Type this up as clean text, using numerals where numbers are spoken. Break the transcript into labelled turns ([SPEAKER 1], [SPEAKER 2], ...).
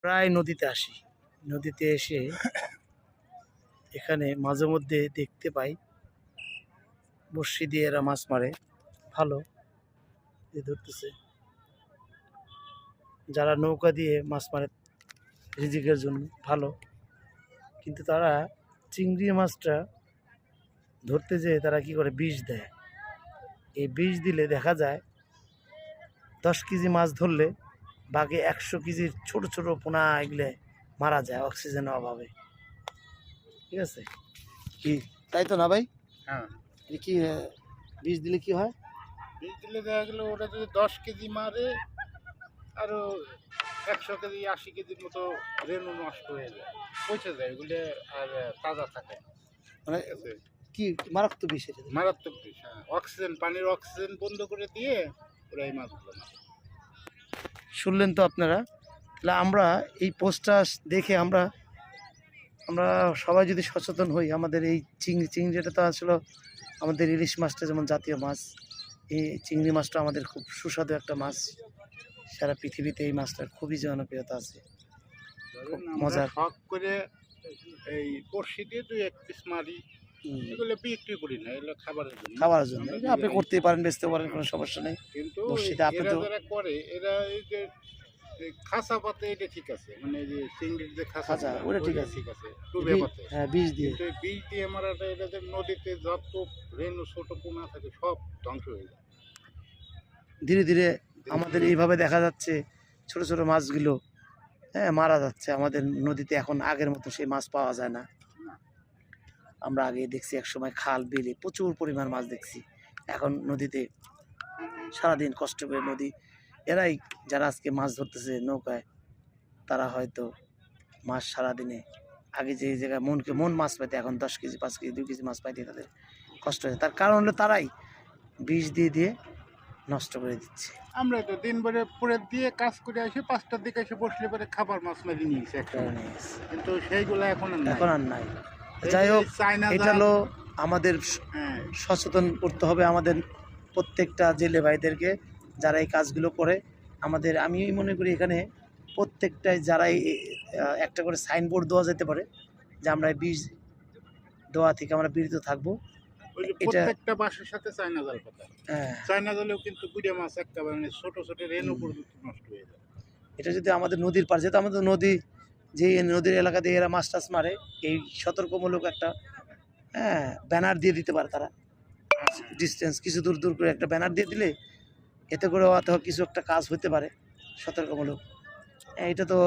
[SPEAKER 1] প্রায় নদীতে আসি। নদীতে এসে এখানে মাঝে মধ্যে দেখতে পাই বড়শি দিয়ে এরা মাছ মারে, ভালো ধরতেছে। যারা নৌকা দিয়ে মাছ মারে রিজিকের জন্য ভালো, কিন্তু তারা চিংড়ি মাছটা ধরতে যেয়ে তারা কি করে বিষ দেয়। এই বিষ দিলে দেখা যায় 10 কেজি মাছ ধরলে বাকি 100 কেজির ছোট ছোট পোনা এগুলো মারা যায় অক্সিজেনের অভাবে। ঠিক আছে, কি তাই তো না ভাই?
[SPEAKER 2] হ্যাঁ,
[SPEAKER 1] কি বিষ দিলে কি হয়?
[SPEAKER 2] বিষ দিলে দেখা গেলো ওটা যদি 10 কেজি মারে, আরো 100 কেজি 80 কেজির মতো রেণু নষ্ট হয়ে যায়, পচে যায়, ওগুলো আর তাজা থাকে না।
[SPEAKER 1] মানে
[SPEAKER 2] ঠিক আছে,
[SPEAKER 1] কি মারাত্মক বিষ এটা?
[SPEAKER 2] মারাত্মক বিষ। হ্যাঁ, অক্সিজেন, পানির অক্সিজেন বন্ধ করে দিয়ে ওরা এই মাছগুলো মারে।
[SPEAKER 1] শুনলেন তো আপনারা। তাহলে আমরা এই পোস্টটা দেখে আমরা সবাই যদি সচেতন হই, আমাদের এই চিংড়িটা তো আসলে আমাদের ইলিশ মাছটা যেমন জাতীয় মাছ, এই চিংড়ি মাছটা আমাদের খুব সুস্বাদু একটা মাছ। সারা পৃথিবীতে এই মাছটার খুবই জনপ্রিয়তা আছে, খুব
[SPEAKER 2] ধরেন আমরা
[SPEAKER 1] মজার।
[SPEAKER 2] শখ করে এই বড়শি দিয়ে 2-1 পিস মারি, এগুলো বিক্রি করি না, এগুলো খাবারের জন্য।
[SPEAKER 1] খাবারের জন্য
[SPEAKER 2] আমরা
[SPEAKER 1] এটা আপনি
[SPEAKER 2] নিজেরাই
[SPEAKER 1] করতেই পারেন, বেচতে পারেন, কোনো সমস্যা নেই।
[SPEAKER 2] কিন্তু
[SPEAKER 1] বড়শিটা আপনি
[SPEAKER 2] এরা
[SPEAKER 1] তো
[SPEAKER 2] যারা করে, এরা এই যে এই খাঁচা পাতে এটা ঠিক আছে, মানে এই যে চিংড়ির যে খাঁচা,
[SPEAKER 1] খাঁচা, ওটা ঠিক আছে।
[SPEAKER 2] ঠিক আছে, ডুবে পাতে।
[SPEAKER 1] হ্যাঁ, বিষ দিয়ে।
[SPEAKER 2] কিন্তু এই বীজ দিয়ে মারাটা, এটা যে নদীতে যত রেণু ছোট পোনা থাকে সব ধ্বংস হয়ে যায়।
[SPEAKER 1] ধীরে ধীরে আমাদের এইভাবে দেখা যাচ্ছে ছোট ছোট মাছগুলো মারা যাচ্ছে আমাদের নদীতে। এখন আগের মতো সেই মাছ পাওয়া যায় না। আমরা আগে দেখছি এক সময় খাল বিলে প্রচুর পরিমাণ মাছ দেখছি। এখন নদীতে সারাদিন কষ্ট করে নদী, এরাই যারা আজকে মাছ ধরতেছে নৌকায়, তারা হয়তো মাছ সারাদিনে আগে যে জায়গায় মন মাছ পাইতে, এখন 10 কেজি 5 কেজি 2 কেজি মাছ পাইতে তাদের কষ্ট হয়েছে। তার কারণ হলো তারাই বিষ দিয়ে দিয়ে নষ্ট করে দিচ্ছে।
[SPEAKER 2] আমরা তো দিন ভরে পরে দিয়ে কাজ করে আসি, 5টার দিকে এসে বসলে পরে খাবার মাছ মেরে নিয়েছে একটা, কিন্তু সেইগুলো এখন আর নাই।
[SPEAKER 1] এখন আর নাই। যাই হোক, এটা হলো আমাদের
[SPEAKER 2] হ্যাঁ,
[SPEAKER 1] সচেতন করতে হবে আমাদের প্রত্যেকটা জেলে ভাইদেরকে যারা এই কাজগুলো করে। আমি মনে করি এখানে প্রত্যেকটাই যারা একটা করে সাইনবোর্ড দেওয়া যেতে পারে যে আমরা এই বীজ দেওয়া থেকে আমরা বিরত থাকবো।
[SPEAKER 2] ওই যে
[SPEAKER 1] এটা
[SPEAKER 2] প্রত্যেকটা বাঁশের সাথে চায়না জাল পাতা।
[SPEAKER 1] হ্যাঁ,
[SPEAKER 2] চায়না জালেও কিন্তু গুড়ে মাছ একেবারে ছোট ছোট রেণু পর্যন্ত নষ্ট হয়ে যায়।
[SPEAKER 1] এটা যদি আমাদের নদীর পার, যেহেতু আমাদের নদী, যে নদীর এলাকা দিয়ে এরা মাছ টাছ মারে, এই সতর্কমূলক একটা ব্যানার দিয়ে দিতে পারে তারা। ডিস্টেন্স কিছু দূর দূর করে একটা ব্যানার দিয়ে দিলে এতে করে হয়তো কিছু একটা কাজ হতে পারে সতর্কমূলক। এটা তো